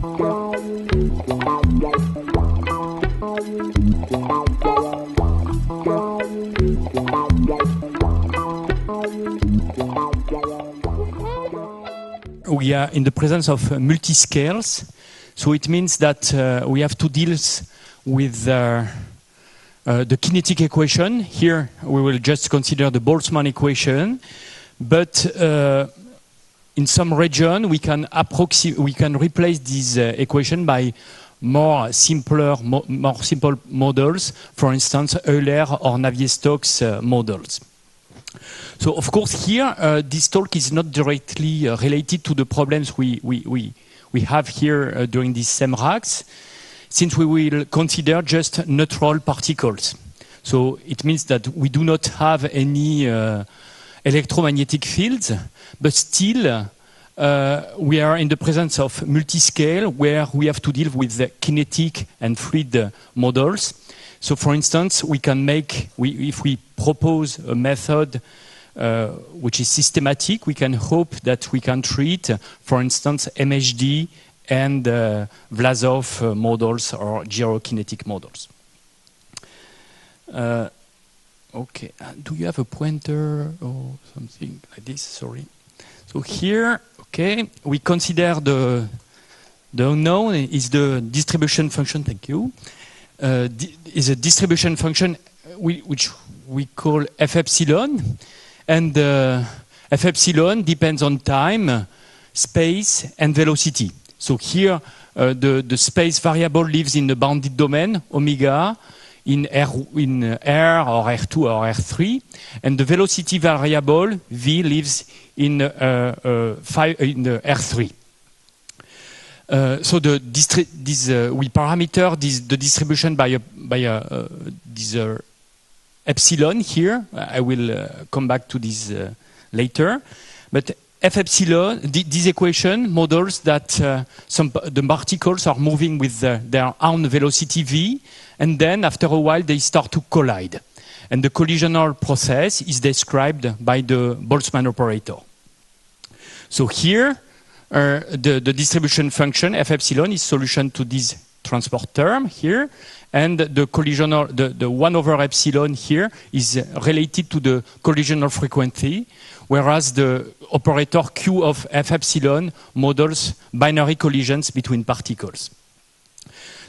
We are in the presence of multiscales, so it means that we have to deal with the kinetic equation. Here we will just consider the Boltzmann equation, but in some region we can replace this equation by more simple models, for instance Euler or Navier-Stokes models. So of course here this talk is not directly related to the problems we have here during these SEMRACs, since we will consider just neutral particles. So it means that we do not have any electromagnetic fields, but still we are in the presence of multiscale where we have to deal with the kinetic and fluid models. So for instance, we can make, if we propose a method which is systematic, we can hope that we can treat, for instance, MHD and Vlasov models or gyrokinetic models. Okay, do you have a pointer or something like this? Sorry. So here, okay, we consider the unknown is the distribution function. Thank you. Is a distribution function which we call f epsilon, and f epsilon depends on time, space, and velocity. So here the space variable lives in the bounded domain omega in R or R2 or R3, and the velocity variable v lives in the R3. So we parameter the distribution by this epsilon here. I will come back to this later. But f epsilon, this equation models that the particles are moving with their own velocity v, and then after a while they start to collide. And the collisional process is described by the Boltzmann operator. So here, the distribution function f epsilon is solution to this transport term here, and the collisional, the 1 over epsilon here is related to the collisional frequency, whereas the operator Q of f epsilon models binary collisions between particles.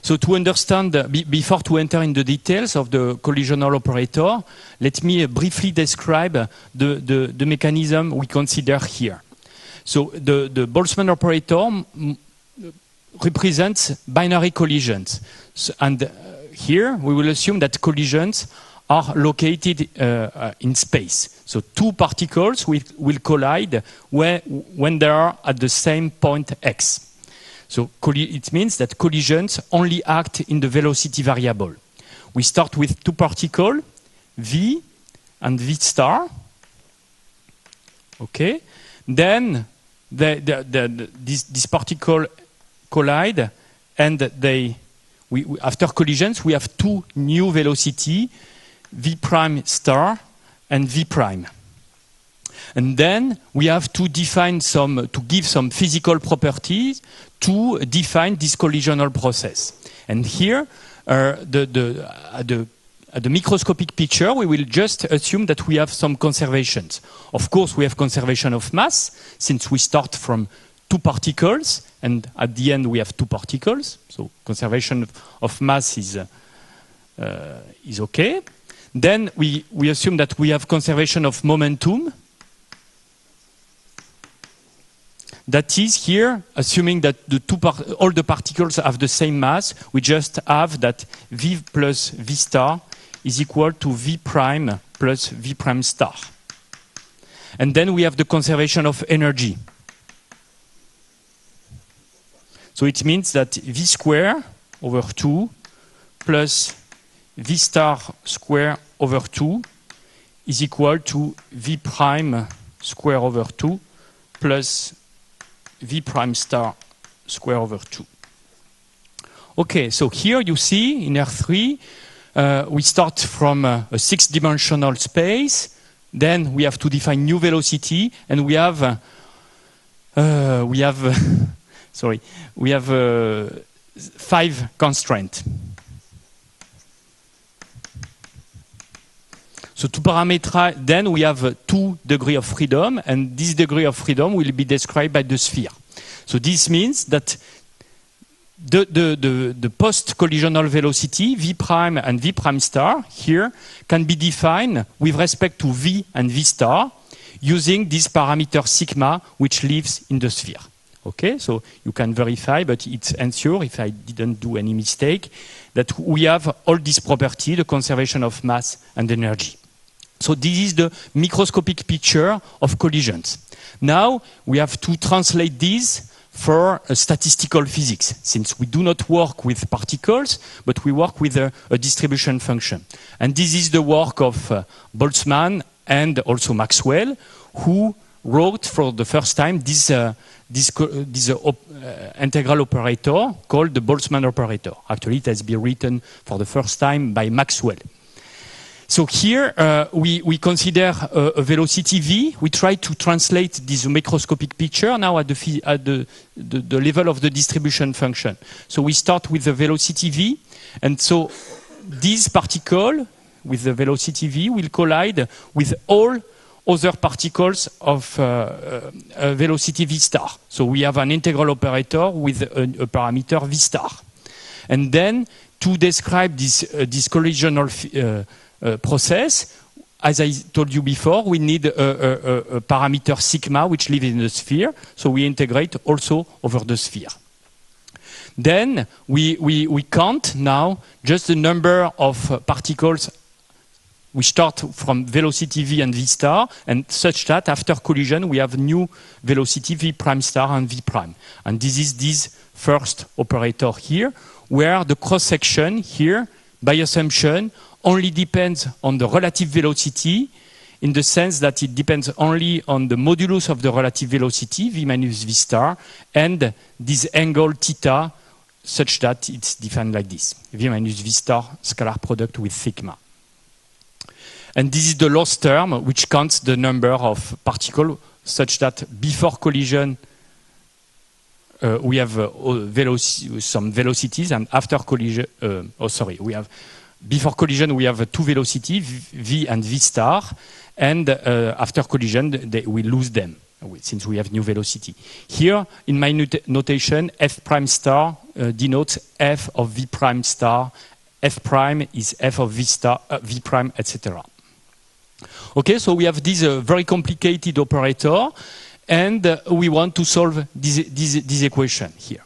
So to understand, before to enter in the details of the collisional operator, let me briefly describe the mechanism we consider here. So the Boltzmann operator represents binary collisions. So, and here we will assume that collisions are located in space. So two particles will collide when they are at the same point x. So it means that collisions only act in the velocity variable. We start with two particles, v and v star. Okay. Then these particles collide, and after collisions we have two new velocity, v prime star and v prime. And then we have to define to give some physical properties to define this collisional process. And here, at the microscopic picture, we will just assume that we have some conservations. Of course, we have conservation of mass, since we start from two particles, and at the end we have two particles. So conservation of mass is okay. Then we assume that we have conservation of momentum. That is here, assuming that all the particles have the same mass, we just have that v plus v star is equal to v prime plus v prime star. And then we have the conservation of energy. So it means that v square over 2 plus v star square over 2 is equal to v prime square over 2 plus v prime star square over 2. Okay, so here you see in R3 we start from a 6-dimensional space, then we have to define new velocity, and we have sorry, we have 5 constraints. So to parameterize, then we have 2 degrees of freedom, and this degree of freedom will be described by the sphere. So this means that the post-collisional velocity, v prime and v prime star, here, can be defined with respect to v and v star, using this parameter sigma, which lives in the sphere. Okay, so you can verify, but it's ensure, if I didn't do any mistake, that we have all these properties, the conservation of mass and energy. So this is the microscopic picture of collisions. Now we have to translate this for statistical physics, since we do not work with particles, but we work with a distribution function. And this is the work of Boltzmann and also Maxwell, who wrote for the first time this integral operator called the Boltzmann operator. Actually, it has been written for the first time by Maxwell. So here we consider a velocity v. We try to translate this microscopic picture now at the level of the distribution function. So we start with the velocity v, and so this particle with the velocity v will collide with all other particles of velocity v star. So we have an integral operator with a parameter v star. And then to describe this collisional process, as I told you before, we need a parameter sigma which lives in the sphere, so we integrate also over the sphere. Then we count now just the number of particles. We start from velocity v and v star, and such that after collision we have new velocity v prime star and v prime. And this is this first operator here, where the cross-section here, by assumption, only depends on the relative velocity, in the sense that it depends only on the modulus of the relative velocity, v minus v star, and this angle theta, such that it's defined like this, v minus v star scalar product with sigma. And this is the loss term, which counts the number of particles, such that before collision we have some velocities, and after collision, we have before collision we have 2 velocities, v and v star, and after collision we lose them since we have new velocity. Here in my notation, f prime star denotes f of v prime star, f prime is f of v star, v prime, etc. Okay, so we have this very complicated operator, and we want to solve this equation here.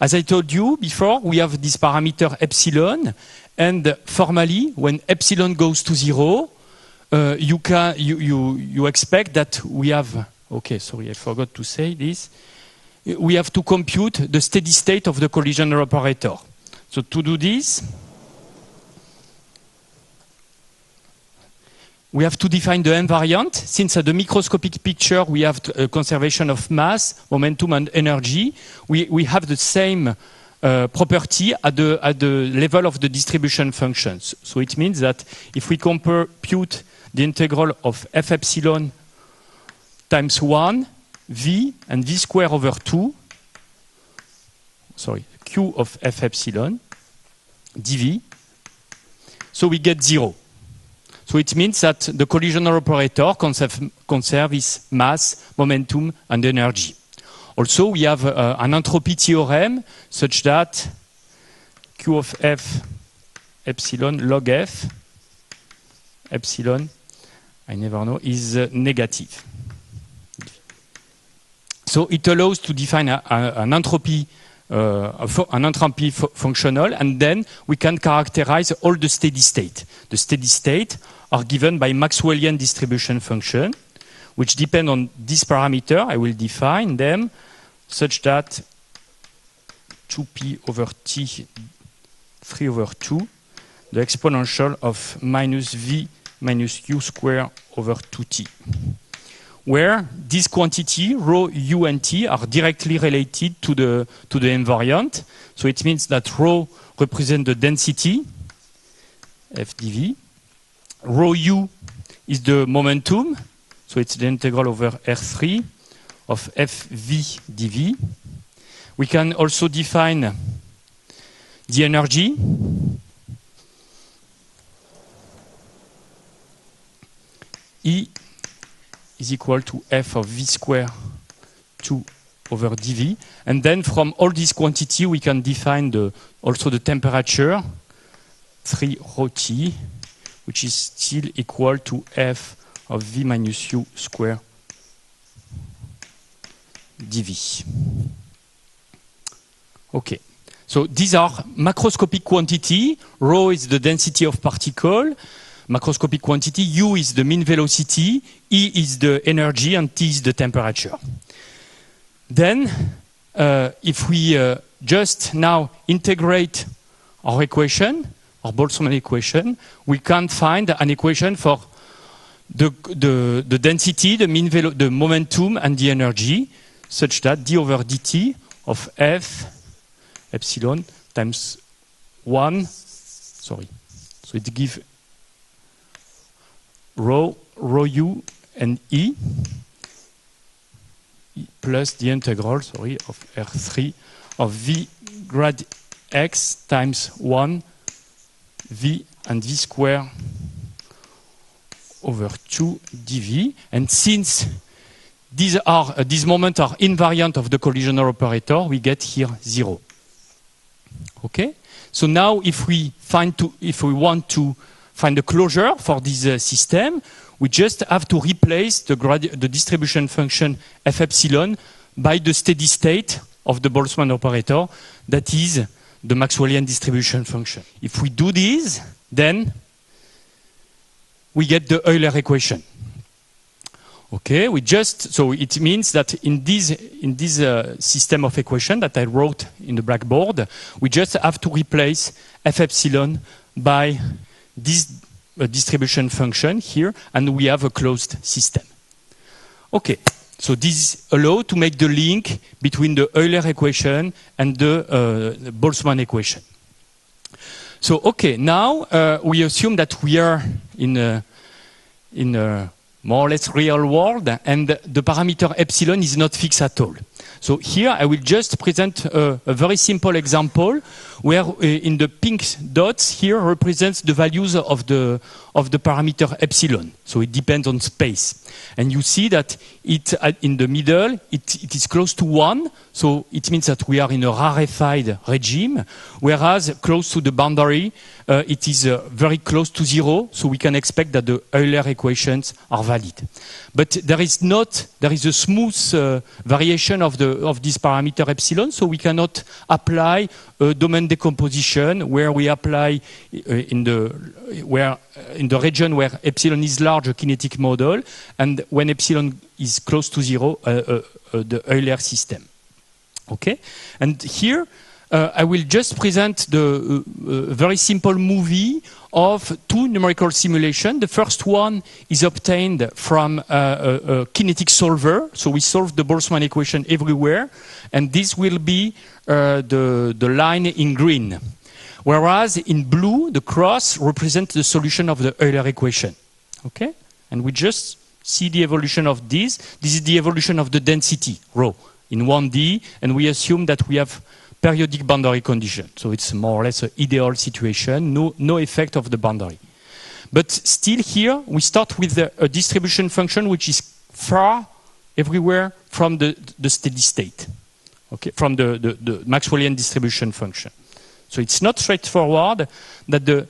As I told you before, we have this parameter epsilon, and formally, when epsilon goes to 0, you expect that we have. Okay, sorry, I forgot to say this. We have to compute the steady state of the collision operator. So to do this, we have to define the invariant. Since at the microscopic picture we have conservation of mass, momentum, and energy, we have the same property at the level of the distribution functions. So it means that if we compute the integral of f epsilon times 1, v, and v square over 2, sorry, q of f epsilon, dv, so we get 0. So it means that the collisional operator conserves mass, momentum, and energy. Also, we have an entropy theorem such that q of f epsilon log f epsilon, I never know, is negative. So it allows to define an entropy functional, and then we can characterize all the steady state. The steady state are given by Maxwellian distribution function, which depend on this parameter. I will define them such that 2p over t 3 over 2, the exponential of minus v minus u square over 2t, where this quantity, rho, u, and t, are directly related to the invariant. So it means that rho represents the density, f dv. Rho u is the momentum, so it's the integral over R3 of f v dv, We can also define the energy. E is equal to f of v square 2 over dv. And then from all this quantity, we can define also the temperature, 3 rho T, which is still equal to f of v minus u square dv. Okay, so these are macroscopic quantity. Rho is the density of particle. Macroscopic quantity, u is the mean velocity, E is the energy, and T is the temperature. Then, if we just now integrate our equation, our Boltzmann equation, we can find an equation for the density, the momentum, and the energy, such that d over dt of f epsilon times 1, sorry, so it gives rho u and E plus the integral, sorry, of R3 of V grad x times 1 V and V square over 2 dV. And since these moments are invariant of the collisional operator, we get here 0. Okay? So now if we want to find a closure for this system, we just have to replace the distribution function f epsilon by the steady state of the Boltzmann operator, that is the Maxwellian distribution function. If we do this, then we get the Euler equation. Okay, so it means that in this system of equation that I wrote in the blackboard, we just have to replace f epsilon by this distribution function here, and we have a closed system. Okay, so this allows to make the link between the Euler equation and the Boltzmann equation. So, okay, now we assume that we are in a more or less real world, and the parameter epsilon is not fixed at all. So here I will just present a very simple example where in the pink dots here represents the values of the parameter epsilon. So it depends on space. And you see that in the middle it is close to 1, so it means that we are in a rarefied regime, whereas close to the boundary it is very close to 0, so we can expect that the Euler equations are valid. But there is a smooth variation of this parameter epsilon, so we cannot apply a domain decomposition where we apply in the region where epsilon is large a kinetic model, and when epsilon is close to 0 the Euler system. Okay, and here I will just present the very simple movie of two numerical simulations. The first one is obtained from a kinetic solver. So we solve the Boltzmann equation everywhere. And this will be the line in green. Whereas in blue, the cross represents the solution of the Euler equation. Okay? And we just see the evolution of this. This is the evolution of the density, rho, in 1D. And we assume that we have periodic boundary condition. So it's more or less an ideal situation, no effect of the boundary. But still here, we start with a distribution function which is far everywhere from the steady state, okay, from the Maxwellian distribution function. So it's not straightforward that the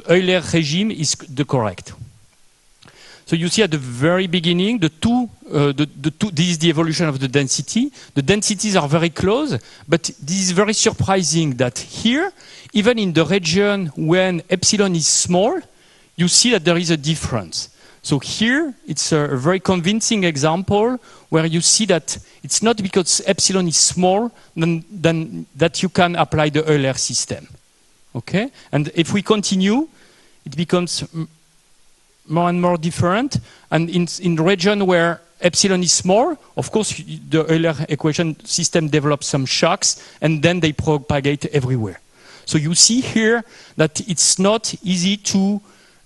Euler regime is the correct. So you see at the very beginning, this is the evolution of the density. The densities are very close, but this is very surprising that here, even in the region when epsilon is small, you see that there is a difference. So here, it's a very convincing example where you see that it's not because epsilon is small than that you can apply the Euler system. Okay? And if we continue, it becomes more and more different, and in the region where epsilon is small, of course, the Euler equation system develops some shocks, and then they propagate everywhere. So you see here that it's not easy to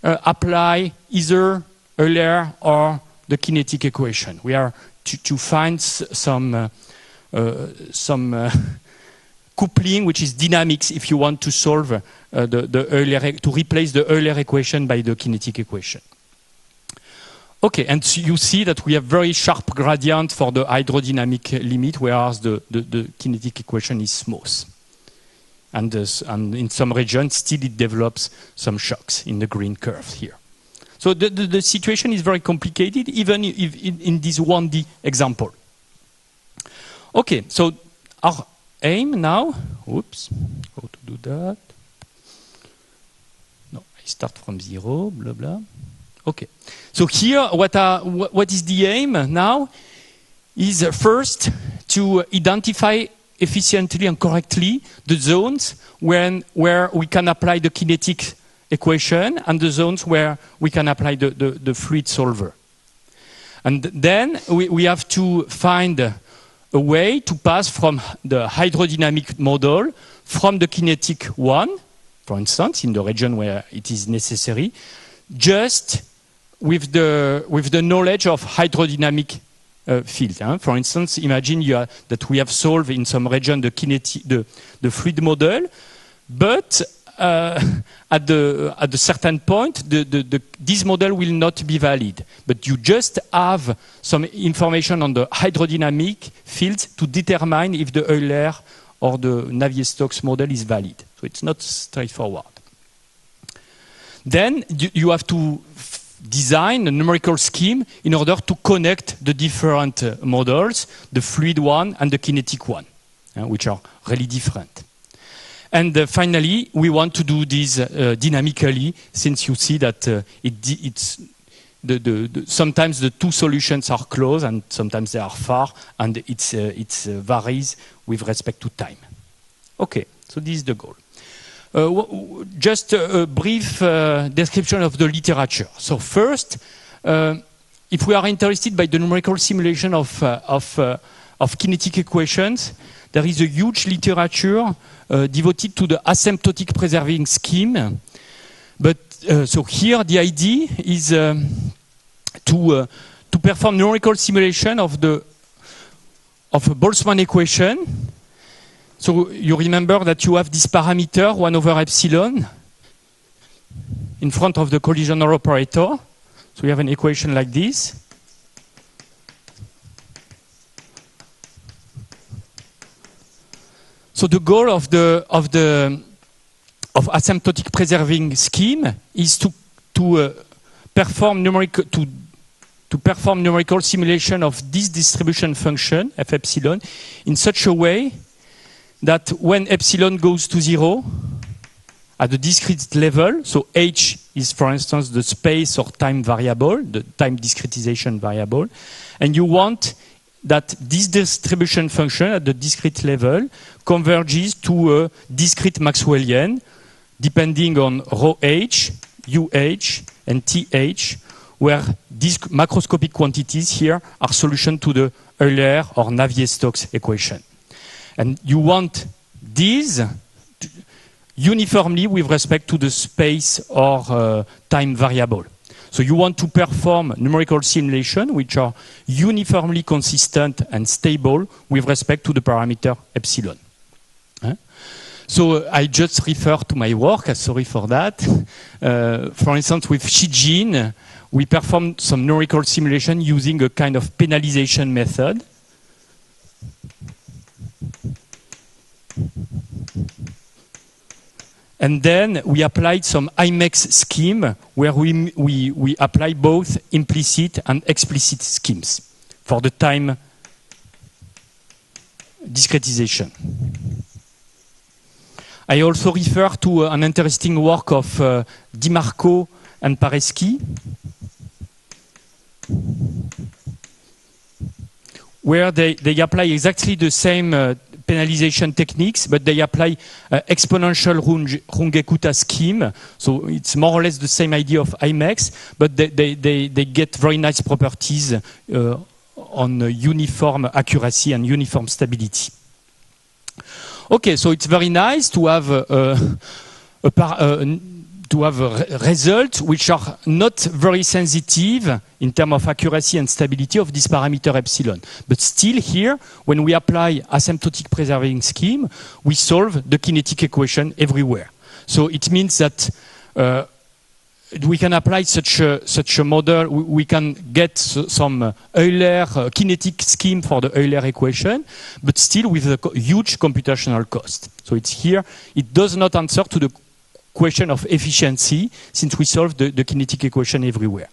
apply either Euler or the kinetic equation. We are to find some coupling which is dynamics if you want to solve the Euler, to replace the Euler equation by the kinetic equation. Okay, and so you see that we have very sharp gradient for the hydrodynamic limit, whereas the kinetic equation is smooth. And in some regions, still it develops some shocks in the green curve here. So the situation is very complicated, even if in this 1D example. Okay, so our aim now, oops, how to do that? No, I start from 0, blah, blah. Okay, so here, what is the aim now is first to identify efficiently and correctly the zones where we can apply the kinetic equation and the zones where we can apply the fluid solver. And then we have to find a way to pass from the hydrodynamic model from the kinetic one, for instance, in the region where it is necessary, just with the knowledge of hydrodynamic field. For instance, imagine that we have solved in some region the fluid model, but at a certain point, this model will not be valid. But you just have some information on the hydrodynamic fields to determine if the Euler or the Navier-Stokes model is valid. So it's not straightforward. Then you have to design a numerical scheme in order to connect the different models, the fluid one and the kinetic one, which are really different. And finally, we want to do this dynamically, since you see that sometimes the two solutions are close and sometimes they are far, and it varies with respect to time. Okay, so this is the goal. Just a brief description of the literature. So first, if we are interested by the numerical simulation of kinetic equations, there is a huge literature devoted to the asymptotic preserving scheme. But so here the idea is to perform numerical simulation of a Boltzmann equation. So you remember that you have this parameter 1 over epsilon in front of the collisional operator. So we have an equation like this. So the goal of asymptotic preserving scheme is to perform numerical simulation of this distribution function f epsilon in such a way that when epsilon goes to 0 at a discrete level, so h is, for instance, the space or time variable, the time discretization variable, and you want that this distribution function at the discrete level converges to a discrete Maxwellian, depending on rho h, UH, and TH, where these macroscopic quantities here are solution to the Euler or Navier-Stokes equation. And you want these uniformly with respect to the space or time variable. So you want to perform numerical simulation which are uniformly consistent and stable with respect to the parameter epsilon. So I just refer to my work, sorry for that. For instance, with Shijin, we performed some numerical simulation using a kind of penalization method. And then we applied some IMEX scheme where we apply both implicit and explicit schemes for the time discretization. I also refer to an interesting work of DiMarco and Pareschi, where they apply exactly the same penalization techniques, but they apply exponential Runge-Kutta scheme. So it's more or less the same idea of IMEX, but they get very nice properties on uniform accuracy and uniform stability. Okay, so it's very nice to have to have results which are not very sensitive in terms of accuracy and stability of this parameter epsilon. But still here, when we apply asymptotic preserving scheme, we solve the kinetic equation everywhere. So it means that we can apply such a model. We can get some Euler kinetic scheme for the Euler equation, but still with a huge computational cost. So it's here. It does not answer to the question of efficiency, since we solve the kinetic equation everywhere.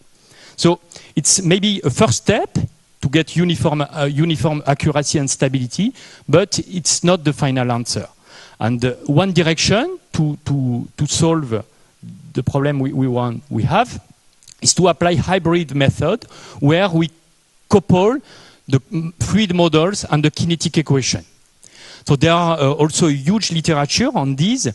So it's maybe a first step to get uniform accuracy and stability, but it's not the final answer. And one direction to solve the problem we have is to apply hybrid method, where we couple the fluid models and the kinetic equation. So there are also huge literature on these,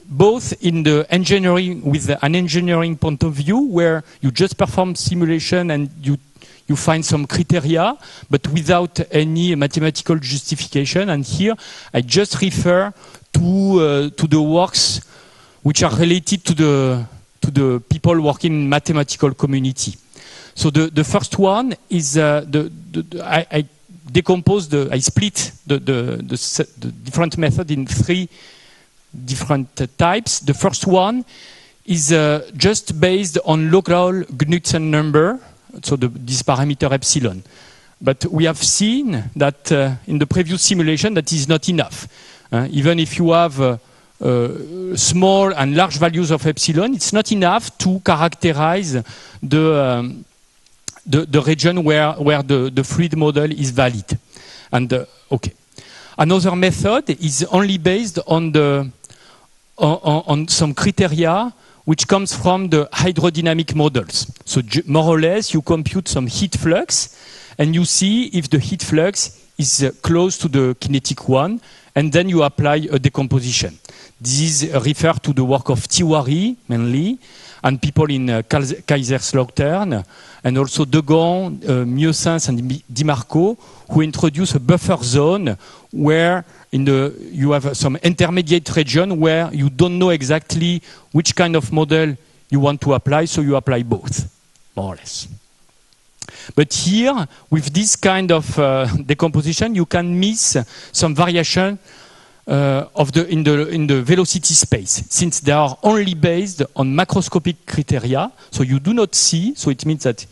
both in the engineering, with an engineering point of view, where you just perform simulation and you find some criteria, but without any mathematical justification. And here I just refer to the works which are related to the people working in mathematical community. So the first one is I split the different method in 3 different types. The first one is just based on local Knudsen number, so this parameter epsilon. But we have seen that in the previous simulation that is not enough. Even if you have small and large values of epsilon, it's not enough to characterize the region where the fluid model is valid. And okay, another method is only based on some criteria which comes from the hydrodynamic models. So more or less, you compute some heat flux, and you see if the heat flux is close to the kinetic one, and then you apply a decomposition. This is referred to the work of Tiwari mainly, and people in Kaiserslautern, and also Degon, Mieusens, and Di Marco, who introduce a buffer zone where you have some intermediate region where you don't know exactly which kind of model you want to apply, so you apply both, more or less. But here, with this kind of decomposition, you can miss some variation in the velocity space, since they are only based on macroscopic criteria. So you do not see. So it means that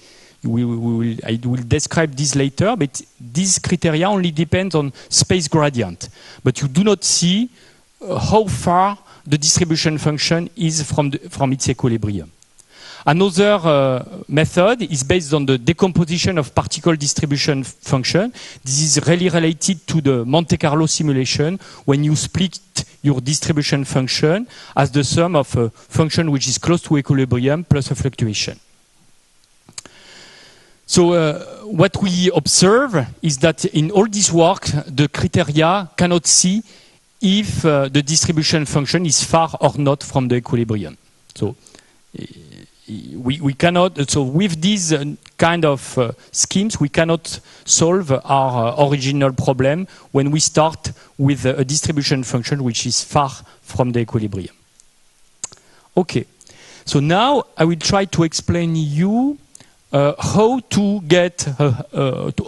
I will describe this later. But these criteria only depend on space gradient. But you do not see how far the distribution function is from its equilibrium. Another method is based on the decomposition of particle distribution function. This is really related to the Monte Carlo simulation, when you split your distribution function as the sum of a function which is close to equilibrium plus a fluctuation. So what we observe is that in all this work, the criteria cannot see if the distribution function is far or not from the equilibrium. So we cannot, so with these kind of schemes, we cannot solve our original problem when we start with a distribution function which is far from the equilibrium. Okay, so now I will try to explain you how to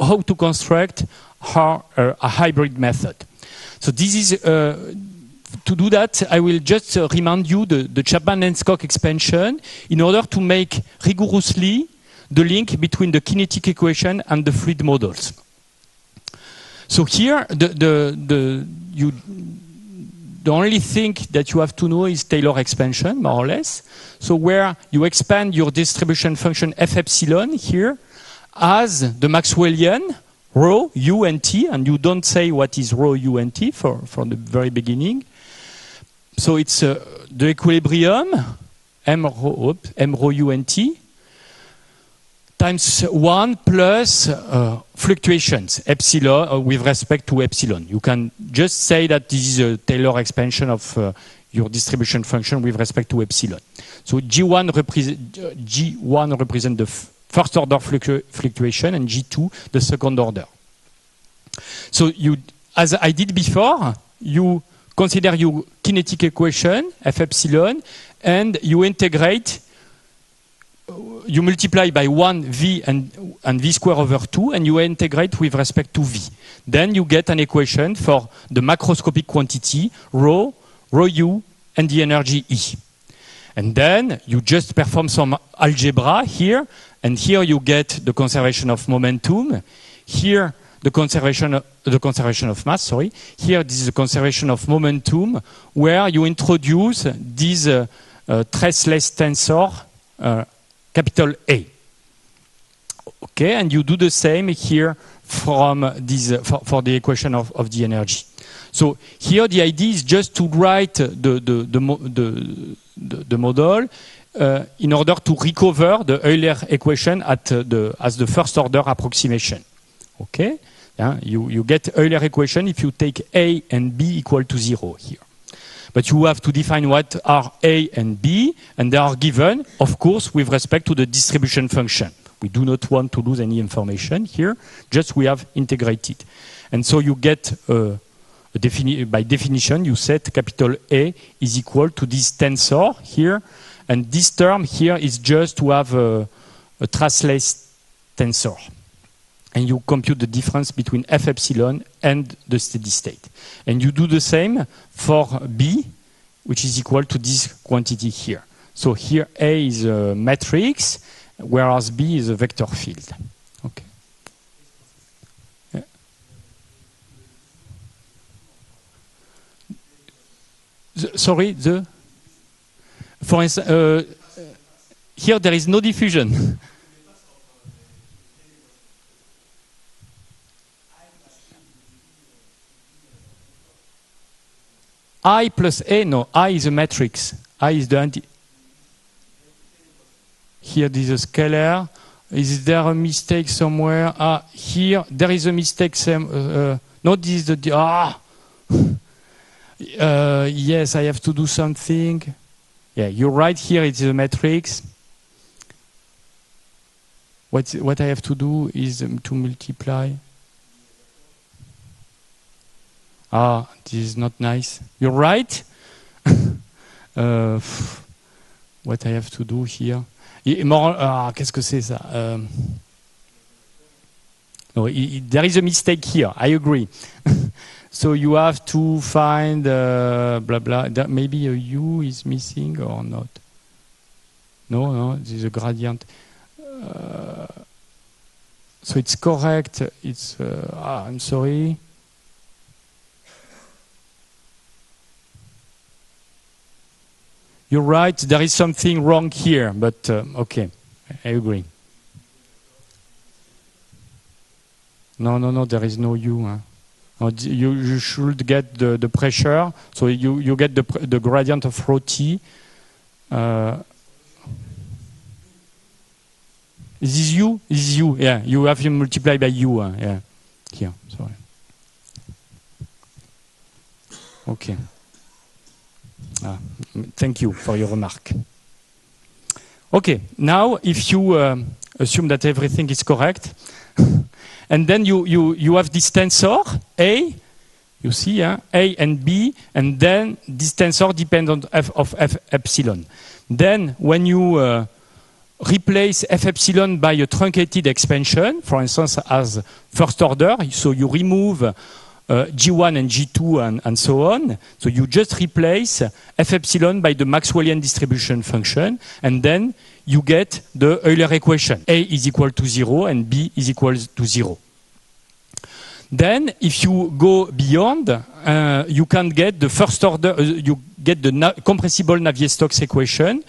how to construct a hybrid method. So this is to do that, I will just remind you the Chapman-Enskog expansion in order to make rigorously the link between the kinetic equation and the fluid models. So here, the only thing that you have to know is Taylor expansion, more or less. So where you expand your distribution function f epsilon here as the Maxwellian rho, u, and t, and you don't say what is rho, u, and t from the very beginning. So it's the equilibrium, m rho u and t, times 1 plus fluctuations, epsilon, with respect to epsilon. You can just say that this is a Taylor expansion of your distribution function with respect to epsilon. So G1 represents the first order fluctuation, and G2 the second order. So you, as I did before, you consider your kinetic equation, F epsilon, and you integrate, you multiply by 1 V and V square over 2, and you integrate with respect to V. Then you get an equation for the macroscopic quantity, rho, rho U, and the energy E. And then you just perform some algebra here, and here you get the conservation of momentum. Here, the conservation of mass, sorry. Here, this is the conservation of momentum, where you introduce this traceless tensor, capital A. Okay, and you do the same here from this, for the equation of the energy. So here the idea is just to write the model in order to recover the Euler equation as the first order approximation. Okay, yeah, you get Euler equation if you take A and B equal to 0 here. But you have to define what are A and B, and they are given, of course, with respect to the distribution function. We do not want to lose any information here, just we have integrated. And so you get, by definition, you set capital A is equal to this tensor here, and this term here is just to have a traceless tensor. And you compute the difference between F epsilon and the steady state. And you do the same for B, which is equal to this quantity here. So here A is a matrix, whereas B is a vector field. Okay. Yeah. Sorry, for instance, here there is no diffusion. I plus A, no, I is a matrix. I is the anti. Here this is a scalar. Is there a mistake somewhere? Here there is a mistake. No, this is the. Yes, I have to do something. Yeah, you're right. Here it is a matrix. What I have to do is to multiply. This is not nice. You're right. What I have to do here. Qu'est-ce que c'est ça? No, there is a mistake here. I agree. So you have to find blah blah. Maybe a U is missing or not. No, this is a gradient. So it's correct. It's. I'm sorry. You're right, there is something wrong here, but okay, I agree. No, there is no U. Huh? No, you should get the pressure, so you get the gradient of rho T. Is this U? This is U, yeah, you have to multiply by U, yeah, here, sorry. Okay. Thank you for your remark. Okay, now if you assume that everything is correct, and then you have this tensor A, you see, A and B, and then this tensor depends on F of F epsilon. Then when you replace F epsilon by a truncated expansion, for instance, as first order, so you remove G1 and G2 and so on. So you just replace F epsilon by the Maxwellian distribution function, and then you get the Euler equation. A is equal to 0 and B is equal to 0. Then, if you go beyond, you can get the first order, you get the compressible Navier-Stokes equation.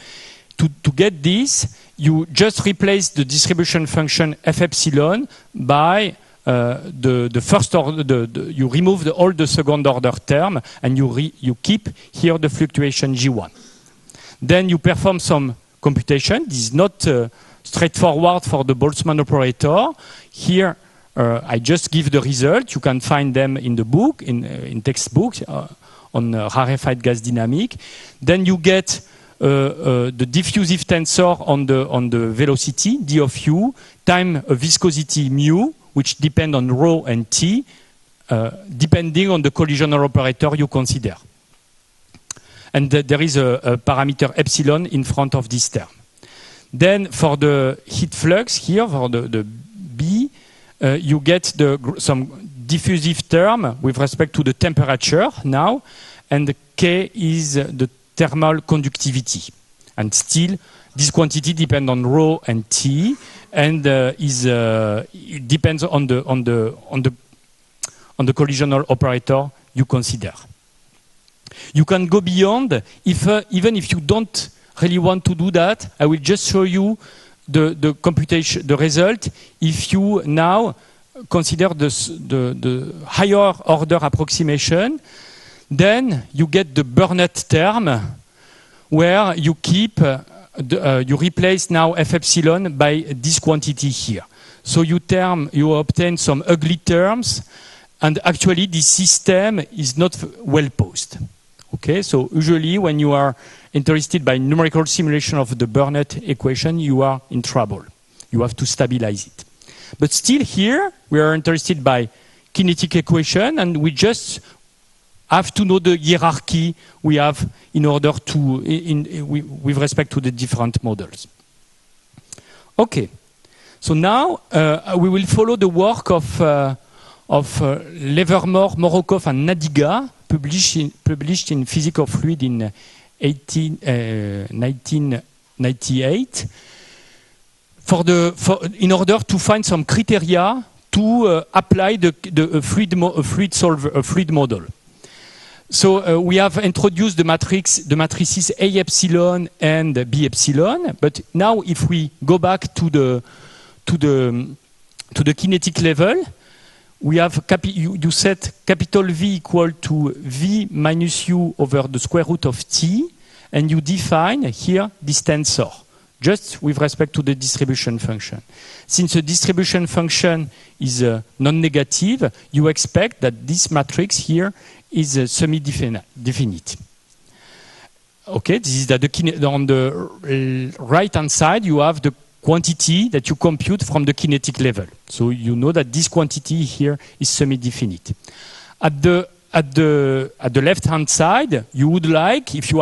To get this, you just replace the distribution function F epsilon by the first order, you remove all the second order term, and you keep here the fluctuation G1. Then you perform some computation. This is not straightforward for the Boltzmann operator. Here, I just give the result. You can find them in the book, in textbooks, on rarefied gas dynamic. Then you get the diffusive tensor on the velocity, d of u, time a viscosity mu, which depend on rho and t, depending on the collisional operator you consider. and there is a parameter epsilon in front of this term. Then for the heat flux here, for the B, you get some diffusive term with respect to the temperature now, and K is the thermal conductivity. And still, this quantity depends on rho and T, and it depends on the collisional operator you consider. You can go beyond, even if you don't really want to do that. I will just show you the computation, the result. If you now consider the higher order approximation, then you get the Burnett term, where you keep you replace now F epsilon by this quantity here. So you obtain some ugly terms, and actually this system is not well posed. Okay, so usually when you are interested by numerical simulation of the Burnett equation, you are in trouble. You have to stabilize it. But still here, we are interested by kinetic equation, and we just have to know the hierarchy we have in order to, with respect to the different models. Okay, so now we will follow the work of Livermore, Morokov, and Nadiga, published in Physics of Fluid in 1998, in order to find some criteria to apply a fluid model. So we have introduced the matrices A epsilon and B epsilon, but now if we go back to the kinetic level, we have you set capital V equal to V minus U over the square root of T, and you define here this tensor, just with respect to the distribution function. Since the distribution function is non-negative, you expect that this matrix here is semi-definite. Okay, this is on the right-hand side, you have the quantity that you compute from the kinetic level. So you know that this quantity here is semi-definite. At the left-hand side, you would like, if you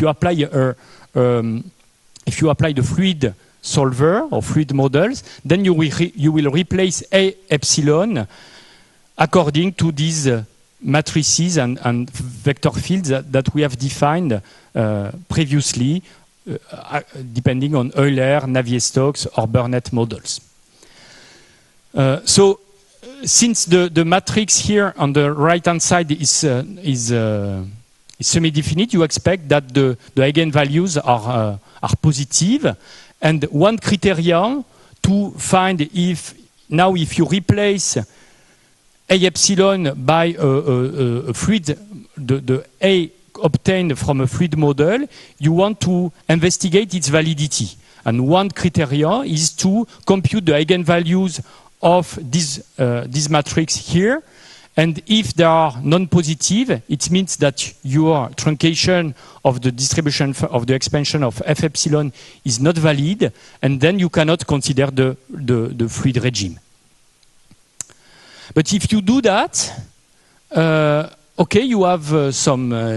apply the fluid solver or fluid models, then you will replace A epsilon according to these matrices and vector fields that we have defined previously, depending on Euler, Navier-Stokes, or Burnett models. So, since the matrix here on the right-hand side is semi-definite, you expect that the eigenvalues are positive, and one criterion to find if you replace A epsilon by a fluid, the A obtained from a fluid model, you want to investigate its validity. And one criterion is to compute the eigenvalues of this matrix here. And if they are non-positive, it means that your truncation of the distribution of the expansion of F epsilon is not valid, and then you cannot consider the fluid regime. But if you do that, okay, you have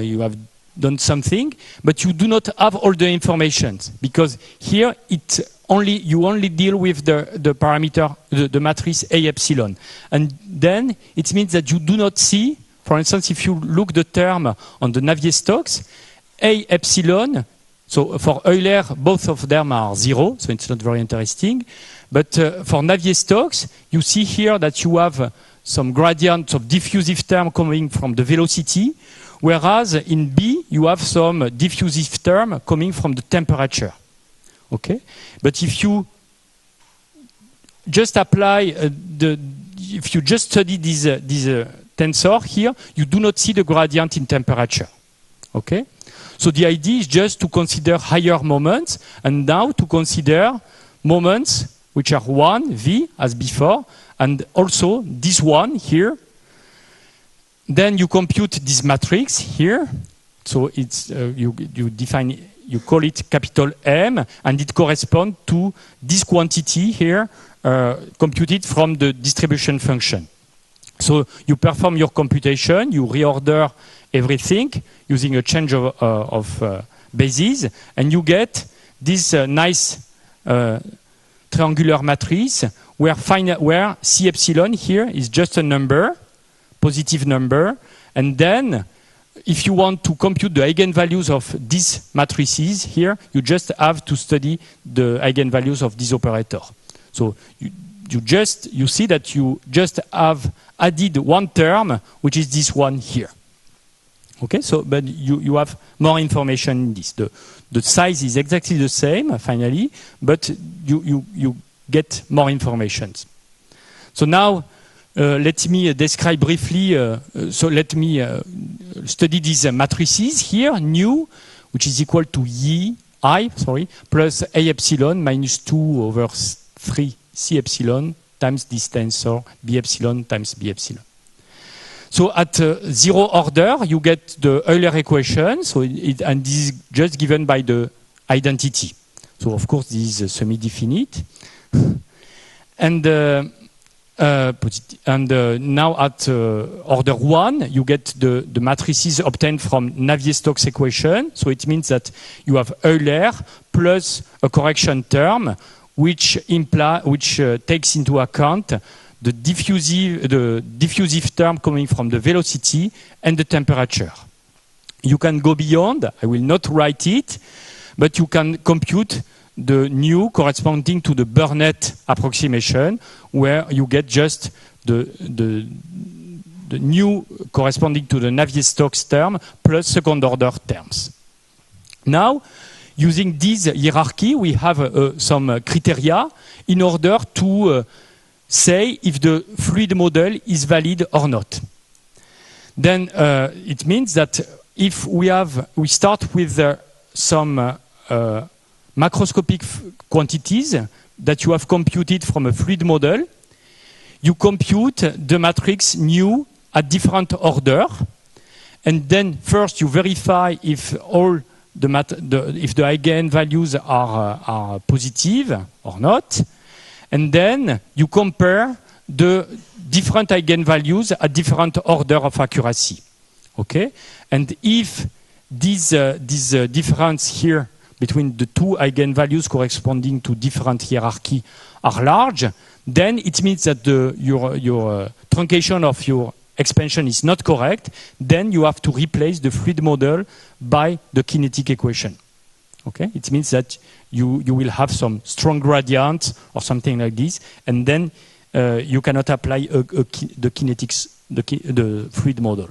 you have done something, but you do not have all the information, because here you only deal with the parameter, the matrix A epsilon, and then it means that you do not see, for instance, if you look the term on the Navier-Stokes, A epsilon. So for Euler, both of them are 0, so it's not very interesting. But for Navier-Stokes, you see here that you have some gradient of diffusive term coming from the velocity, whereas in B, you have some diffusive term coming from the temperature. Okay? But if you just apply, if you just study this tensor here, you do not see the gradient in temperature. Okay? So the idea is just to consider higher moments, and now to consider moments which are 1, V, as before, and also this one here. Then you compute this matrix here. So it's you call it capital M, and it corresponds to this quantity here, computed from the distribution function. So you perform your computation, you reorder everything using a change of bases, and you get this nice triangular matrix where C epsilon here is just a number, positive number, and then if you want to compute the eigenvalues of these matrices here, you just have to study the eigenvalues of this operator. So you see that you just have added one term, which is this one here. Okay, so but you have more information in this. The size is exactly the same finally, but you get more information. So now let me describe briefly. So let me study these matrices here. Nu, which is equal to I plus A epsilon minus 2 over 3 C epsilon times this tensor B epsilon times B epsilon. So at zero order, you get the Euler equation. So and this is just given by the identity. So of course this is semi-definite. And now at order 1, you get the matrices obtained from Navier-Stokes equation. So it means that you have Euler plus a correction term, which takes into account the diffusive term coming from the velocity and the temperature. You can go beyond. I will not write it, but you can compute the nu corresponding to the Burnett approximation, where you get just the nu corresponding to the Navier-Stokes term plus second order terms. Now, using this hierarchy, we have some criteria in order to say if the fluid model is valid or not. Then it means that if we start with some macroscopic quantities that you have computed from a fluid model, you compute the matrix nu at different order, and then first you verify if all if the eigenvalues are positive or not, and then you compare the different eigenvalues at different order of accuracy. Okay, and if this difference here between the two eigenvalues corresponding to different hierarchy are large, then it means that your truncation of your expansion is not correct. Then you have to replace the fluid model by the kinetic equation. Okay, it means that you will have some strong gradient or something like this, and then you cannot apply the fluid model.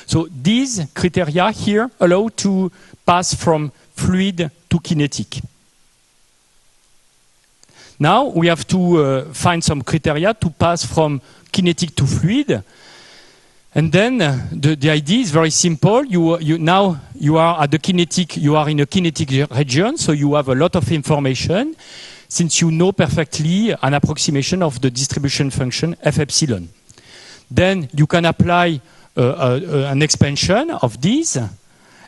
So these criteria here allow to pass from fluid to kinetic. Now we have to find some criteria to pass from kinetic to fluid. And then the idea is very simple. Now you are at the kinetic, you are in a kinetic region, so you have a lot of information, since you know perfectly an approximation of the distribution function f epsilon. Then you can apply an expansion of these,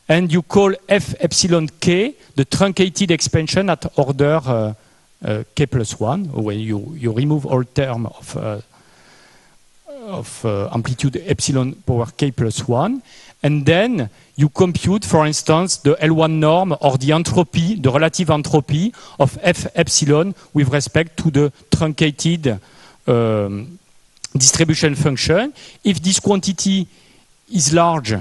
and you call f epsilon k the truncated expansion at order k plus 1, when you remove all term of amplitude epsilon power k plus 1, and then you compute, for instance, the L1 norm or the entropy, the relative entropy of f epsilon with respect to the truncated distribution function. If this quantity is large,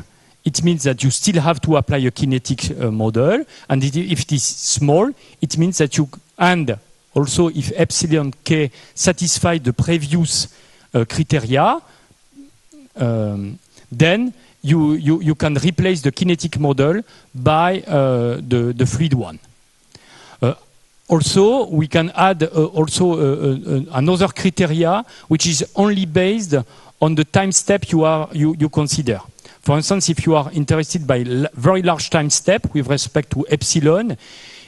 it means that you still have to apply a kinetic model, and if it is small, it means that you, and also if epsilon k satisfies the previous criteria, then you can replace the kinetic model by the fluid one. Also, we can add another criteria which is only based on the time step you consider. For instance, if you are interested by very large time step with respect to epsilon,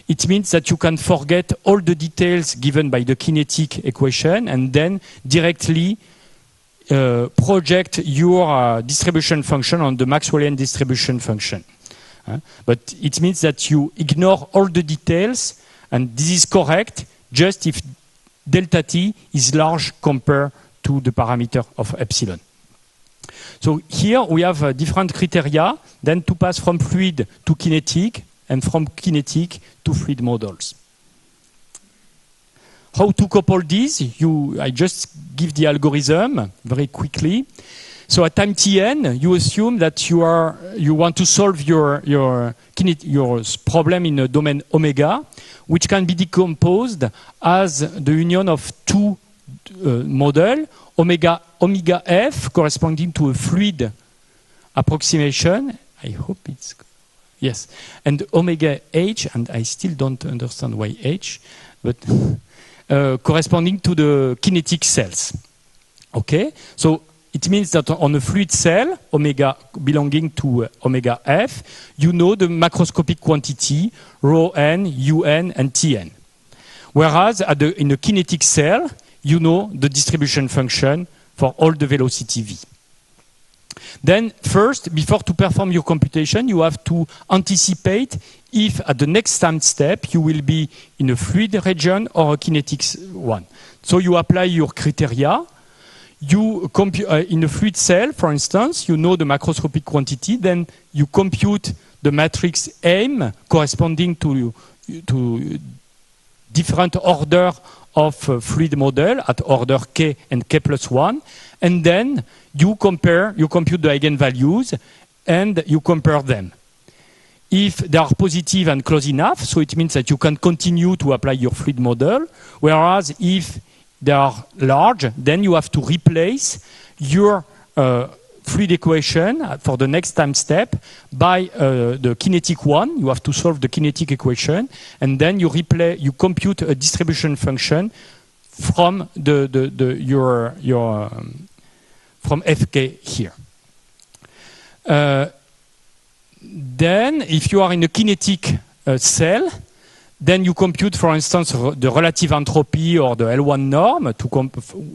it means that you can forget all the details given by the kinetic equation and then directly project your distribution function on the Maxwellian distribution function. But it means that you ignore all the details, and this is correct just if delta t is large compared to the parameter of epsilon. So here we have different criteria, then to pass from fluid to kinetic, and from kinetic to fluid models. How to couple these? I just give the algorithm very quickly. So at time tn, you assume that you want to solve your problem in a domain omega, which can be decomposed as the union of two models, omega f corresponding to a fluid approximation. I hope it's yes, and omega h, and I still don't understand why h, but corresponding to the kinetic cells. Okay, so it means that on a fluid cell, omega belonging to omega f, you know the macroscopic quantity rho n, un, and tn. Whereas in a kinetic cell, you know the distribution function for all the velocity v. Then first, before to perform your computation, you have to anticipate if at the next time step you will be in a fluid region or a kinetic one. So you apply your criteria. You in a fluid cell, for instance, you know the macroscopic quantity, then you compute the matrix AIM corresponding to different order of fluid model at order k and k plus 1, and then you compute the eigenvalues and you compare them. If they are positive and close enough, so it means that you can continue to apply your fluid model, whereas if they are large, then you have to replace your fluid equation for the next time step by the kinetic one. You have to solve the kinetic equation, and then you compute a distribution function from from fk here. Then, if you are in a kinetic cell, then you compute, for instance, the relative entropy or the L1 norm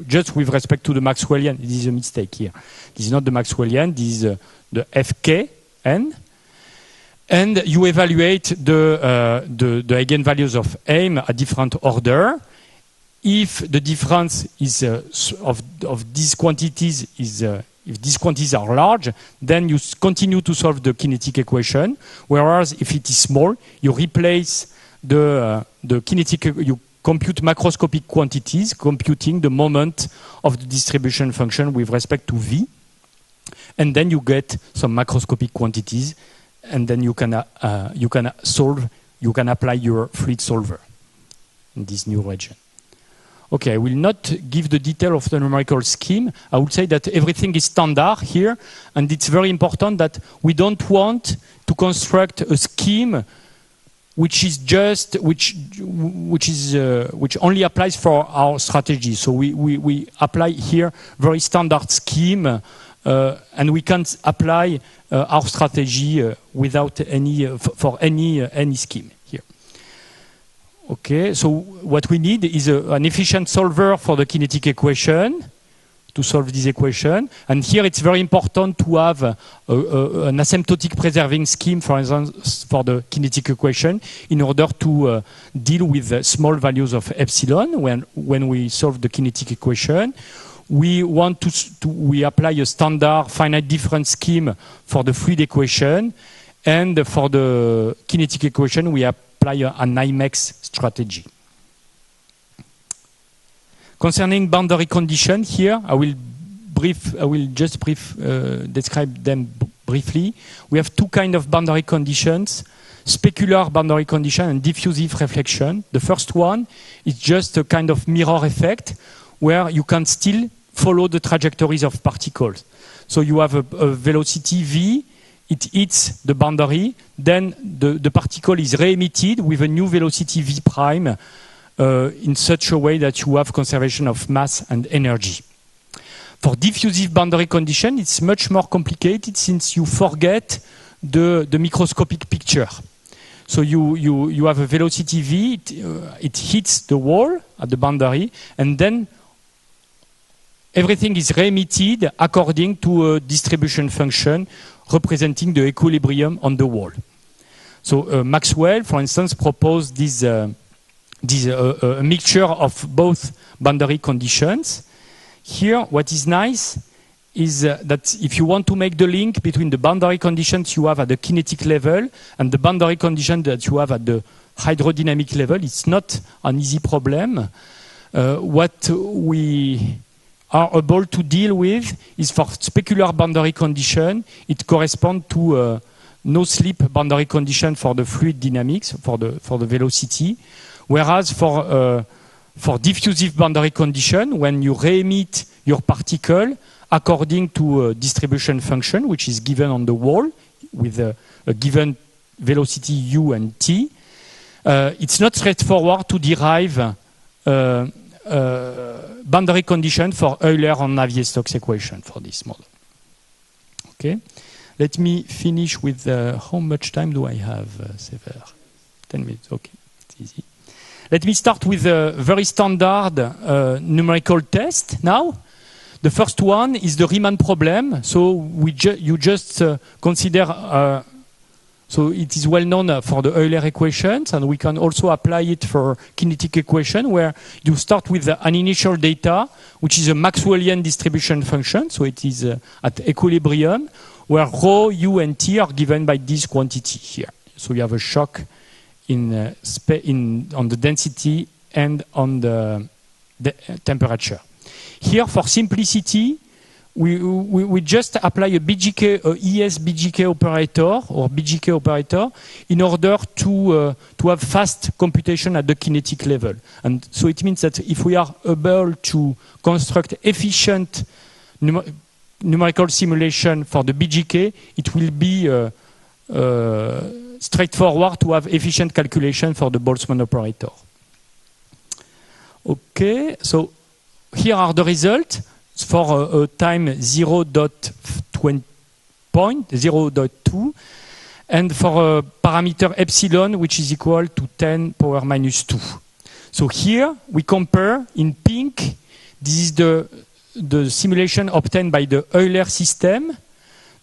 just with respect to the Maxwellian. This is a mistake here. This is not the Maxwellian. This is the Fkn. And you evaluate the eigenvalues of AIM at different order. If the difference is of these quantities is if these quantities are large, then you continue to solve the kinetic equation. Whereas if it is small, you replace the kinetic, you compute macroscopic quantities, computing the moment of the distribution function with respect to v, and then you get some macroscopic quantities, and then you can apply your fluid solver in this new region. Okay, I will not give the detail of the numerical scheme. I would say that everything is standard here, and it's very important that we don't want to construct a scheme which only applies for our strategy. So we apply here very standard scheme, and we can't apply our strategy without for any scheme here. Okay, so what we need is an efficient solver for the kinetic equation to solve this equation. And here it's very important to have an asymptotic preserving scheme, for instance, for the kinetic equation in order to deal with small values of epsilon when we solve the kinetic equation. We want we apply a standard finite difference scheme for the fluid equation, and for the kinetic equation we apply an IMEX strategy. Concerning boundary condition, here I will just describe them briefly. We have two kinds of boundary conditions: specular boundary condition and diffusive reflection. The first one is just a kind of mirror effect where you can still follow the trajectories of particles. So you have a velocity v, it hits the boundary, then the particle is re-emitted with a new velocity v prime in such a way that you have conservation of mass and energy. For diffusive boundary condition, it's much more complicated since you forget the microscopic picture. So you have a velocity v, it hits the wall at the boundary, and then everything is re-emitted according to a distribution function representing the equilibrium on the wall. So Maxwell, for instance, proposed this mixture of both boundary conditions. Here, what is nice is that if you want to make the link between the boundary conditions you have at the kinetic level and the boundary condition that you have at the hydrodynamic level, it's not an easy problem. What we are able to deal with is for specular boundary condition, it corresponds to no slip boundary condition for the fluid dynamics, for the velocity, whereas for diffusive boundary condition, when you re-emit your particle according to a distribution function, which is given on the wall with a given velocity u and t, it's not straightforward to derive boundary condition for Euler and Navier-Stokes equation for this model. Okay, let me finish with how much time do I have, Sever? 10 minutes, okay, it's easy. Let me start with a very standard numerical test now. The first one is the Riemann problem. So you just consider, so it is well known for the Euler equations, and we can also apply it for kinetic equation, where you start with an initial data, which is a Maxwellian distribution function. So it is at equilibrium, where rho, u, and t are given by this quantity here. So you have a shock on the density and on the temperature. Here, for simplicity, we just apply a BGK, a ES BGK operator or BGK operator in order to have fast computation at the kinetic level. And so it means that if we are able to construct efficient numerical simulation for the BGK, it will be straightforward to have efficient calculation for the Boltzmann operator. Okay, so here are the results for a time 0.2 and for a parameter epsilon, which is equal to 10 power minus 2. So here we compare in pink, this is the simulation obtained by the Euler system.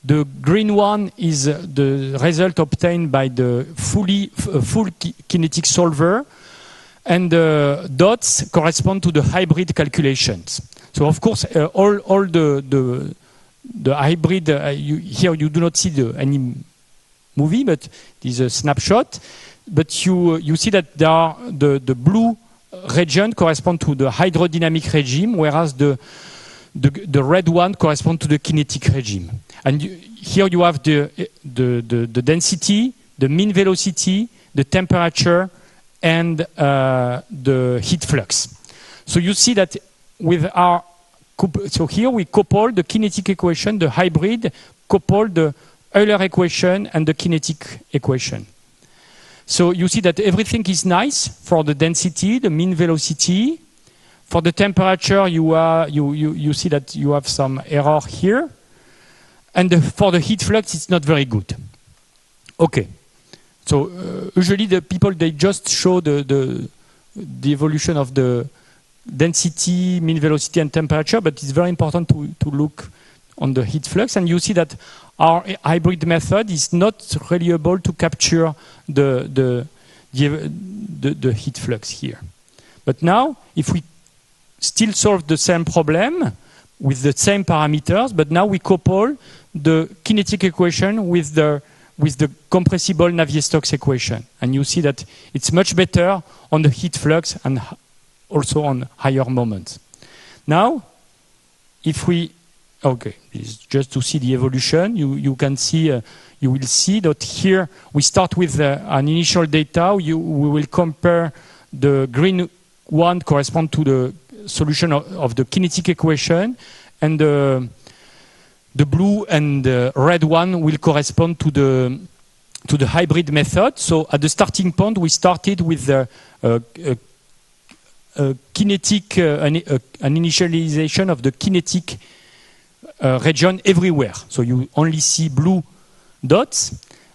The green one is the result obtained by the full kinetic solver, and the dots correspond to the hybrid calculations. So of course, all the hybrid, here you do not see any movie, but it is a snapshot. But you see that there are the blue region correspond to the hydrodynamic regime, whereas the red one corresponds to the kinetic regime. And here you have the density, the mean velocity, the temperature, and the heat flux. So you see that with so here we couple the kinetic equation, the hybrid, couple the Euler equation and the kinetic equation. So you see that everything is nice for the density, the mean velocity. For the temperature, you see that you have some error here. And for the heat flux, it's not very good. Okay. So usually the people, they just show the evolution of the density, mean velocity, and temperature, but it's very important to look on the heat flux. And you see that our hybrid method is not really able to capture the heat flux here. But now, if we still solve the same problem with the same parameters, but now we couple the kinetic equation with the compressible Navier-Stokes equation. And you see that it's much better on the heat flux and also on higher moments. Now, if we, okay, it's just to see the evolution, you can see, you will see that here we start with an initial data. We will compare the green one correspond to the solution of the kinetic equation, and the blue and the red one will correspond to the hybrid method. So at the starting point, we started with a kinetic, an initialization of the kinetic region everywhere. So you only see blue dots,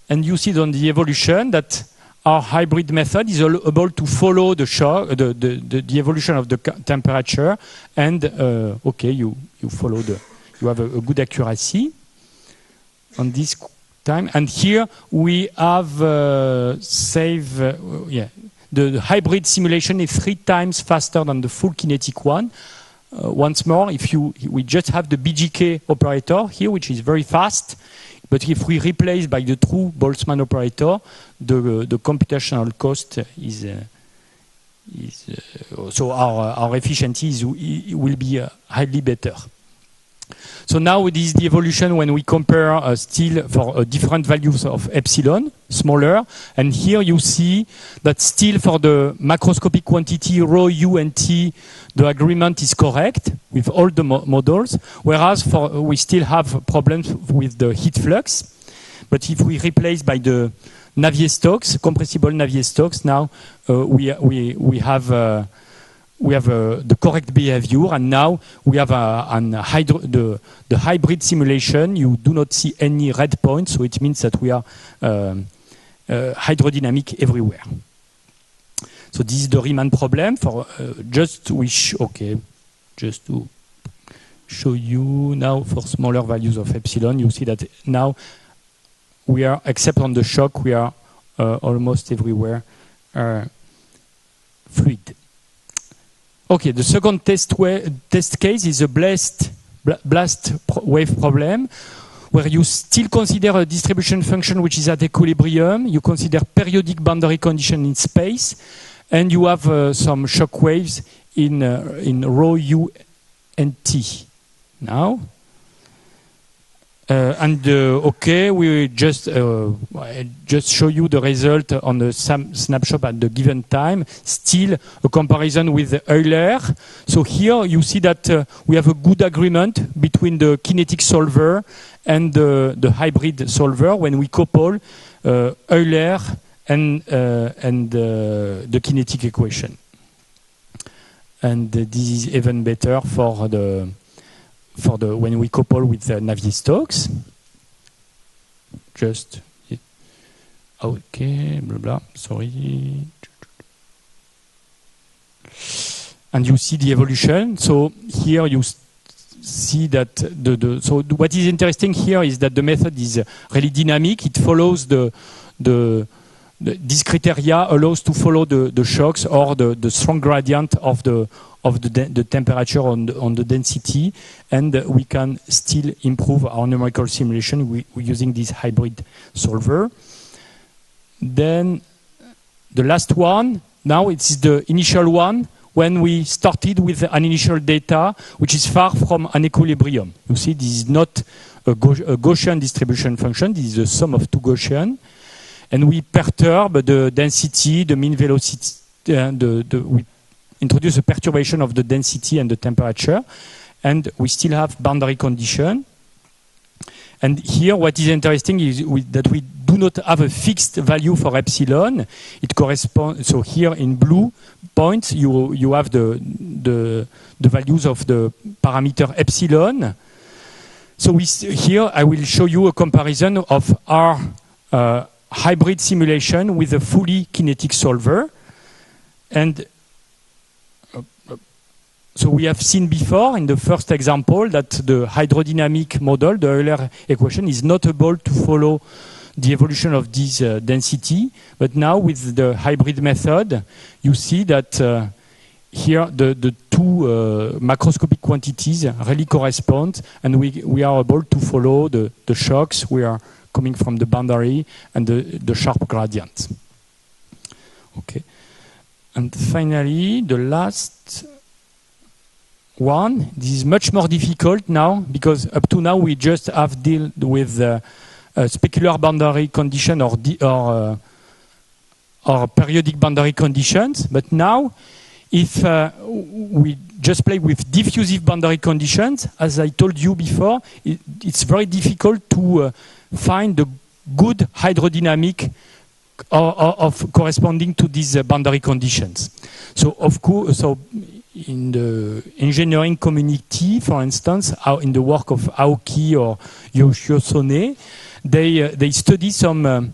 and you see on the evolution that our hybrid method is able to follow the shock, the evolution of the temperature, and okay, you follow you have a good accuracy on this time. And here we have the hybrid simulation is 3 times faster than the full kinetic one. once more, if we just have the BGK operator here, which is very fast, but if we replace by the true Boltzmann operator, the computational cost so our efficiency will be highly better. So now this is the evolution when we compare still for different values of epsilon, smaller. And here you see that still for the macroscopic quantity rho, u, and t, the agreement is correct with all the models, whereas we still have problems with the heat flux. But if we replace by the Navier-Stokes, compressible Navier-Stokes, now we have the correct behavior, and now we have the hybrid simulation. You do not see any red points, so it means that we are hydrodynamic everywhere. So this is the Riemann problem for just to show you now for smaller values of epsilon. You see that now we are, except on the shock, we are almost everywhere fluid. Okay, the second test case is a blast wave problem, where you still consider a distribution function which is at equilibrium. You consider periodic boundary condition in space, and you have some shock waves in rho, u, and t. Now, okay, we just show you the result on the snapshot at the given time. Still a comparison with Euler. So here you see that we have a good agreement between the kinetic solver and the hybrid solver when we couple Euler and the kinetic equation. And this is even better for the when we couple with Navier-Stokes. Just okay, blah blah. Sorry. And you see the evolution. So here you see that so what is interesting here is that the method is really dynamic. It follows this criteria allows to follow the shocks or the strong gradient of the temperature on the density, and we can still improve our numerical simulation we're using this hybrid solver. Then the last one, now it's the initial one, when we started with an initial data which is far from an equilibrium. You see, this is not a Gaussian distribution function, this is the sum of two Gaussian, and we perturb the density, the mean velocity, we introduce a perturbation of the density and the temperature, and we still have boundary condition. And here what is interesting is that we do not have a fixed value for epsilon. It corresponds, so here in blue points you have the values of the parameter epsilon. So here I will show you a comparison of our hybrid simulation with a fully kinetic solver. And so we have seen before in the first example that the hydrodynamic model, the Euler equation, is not able to follow the evolution of this density. But now with the hybrid method, you see that here the two macroscopic quantities really correspond, and we are able to follow the shocks we are coming from the boundary and the sharp gradient. Okay. And finally, the last one, this is much more difficult now, because up to now we just have dealt with specular boundary condition or periodic boundary conditions. But now, if we just play with diffusive boundary conditions, as I told you before, it's very difficult to find the good hydrodynamic of corresponding to these boundary conditions. So of course, so in the engineering community, for instance, in the work of Aoki or Yoshio Sone, they study some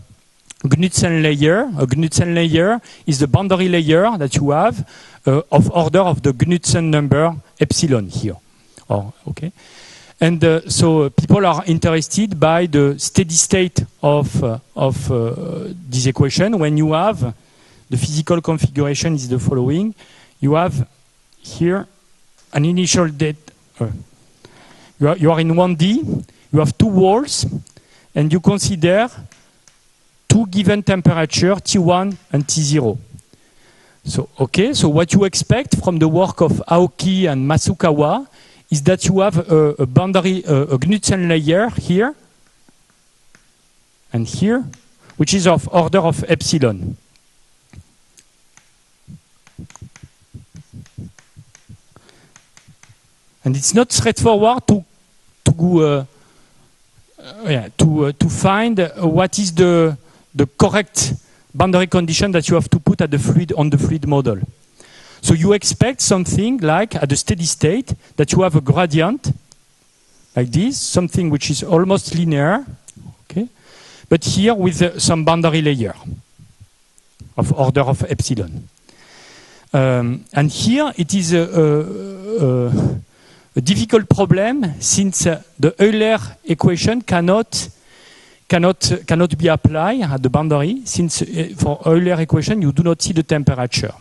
Knudsen layer. A Knudsen layer is the boundary layer that you have of order of the Knudsen number epsilon here. Okay. And so people are interested by the steady state of this equation. When you have the physical configuration is the following. You have here an initial date. You are in 1D, you have two walls, and you consider two given temperature, T1 and T0. So, okay, so what you expect from the work of Aoki and Masukawa is that you have a boundary, a Knudsen layer here and here, which is of order of epsilon. And it's not straightforward to find what is the correct boundary condition that you have to put at the fluid on the fluid model. So you expect something like at the steady state that you have a gradient like this, something which is almost linear, okay, but here with some boundary layer of order of epsilon. And here it is a difficult problem since the Euler equation cannot be applied at the boundary, since for Euler equation you do not see the temperature.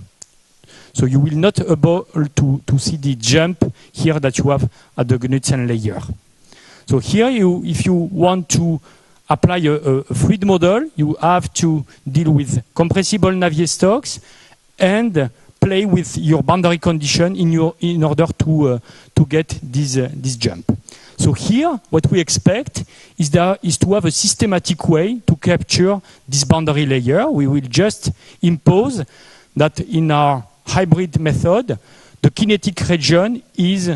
So you will not be able to see the jump here that you have at the Knudsen layer. So here if you want to apply a fluid model, you have to deal with compressible Navier-Stokes and play with your boundary condition in order to get this jump. So here, what we expect is to have a systematic way to capture this boundary layer. We will just impose that in our hybrid method, the kinetic region is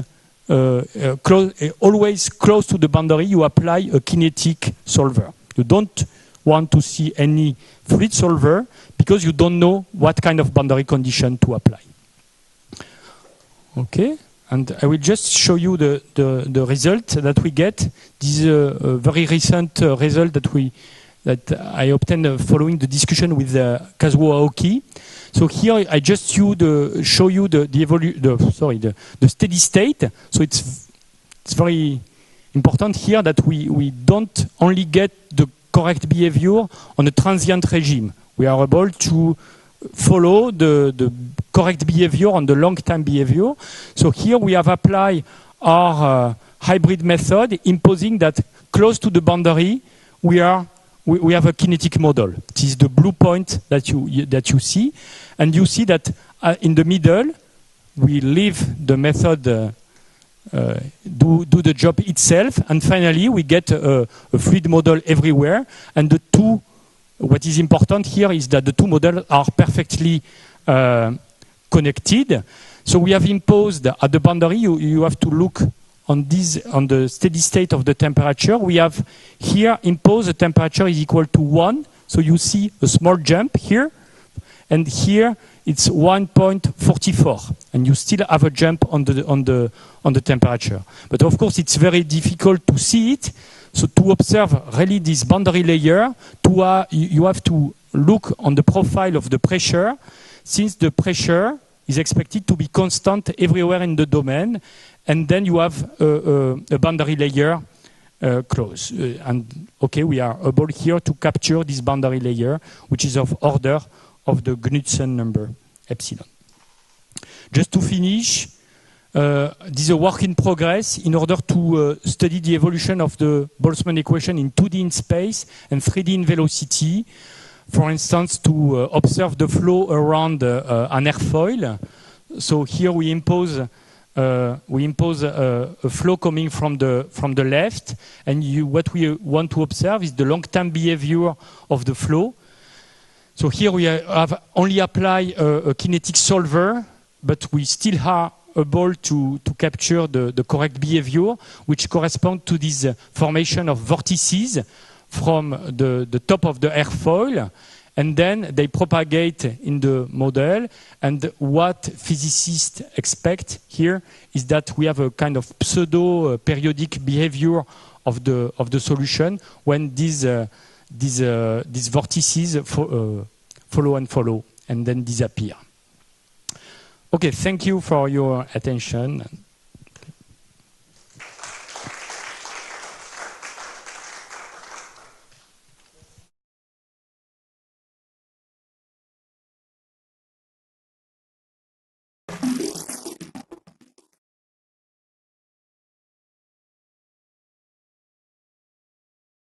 always close to the boundary. You apply a kinetic solver. You don't want to see any fluid solver because you don't know what kind of boundary condition to apply. Okay, and I will just show you the result that we get. This is a very recent result that I obtained following the discussion with Kazuo Aoki. So here I just show you the steady state. So it's very important here that we don't only get the correct behavior on a transient regime. We are able to follow the correct behavior on the long-time behavior. So here we have applied our hybrid method, imposing that close to the boundary we have a kinetic model. This is the blue point that you see, and you see that in the middle we leave the method do the job itself, and finally we get a fluid model everywhere. And what is important here is that the two models are perfectly connected. So we have imposed at the boundary, you have to look on the steady state of the temperature. We have here imposed the temperature is equal to 1. So you see a small jump here, and here it's 1.44, and you still have a jump on the temperature. But of course, it's very difficult to see it. So to observe really this boundary layer, you have to look on the profile of the pressure, since the pressure is expected to be constant everywhere in the domain, and then you have a boundary layer close. And okay, we are able here to capture this boundary layer, which is of order of the Knudsen number epsilon. Just to finish, this is a work in progress in order to study the evolution of the Boltzmann equation in 2D in space and 3D in velocity. For instance, to observe the flow around an airfoil. So here we impose a flow coming from the left, and what we want to observe is the long-term behavior of the flow. So here we have only applied a kinetic solver, but we still are able to capture the correct behavior, which corresponds to this formation of vortices from the top of the airfoil, and then they propagate in the model. And what physicists expect here is that we have a kind of pseudo periodic behavior of the solution when these vortices follow and then disappear. Okay, thank you for your attention.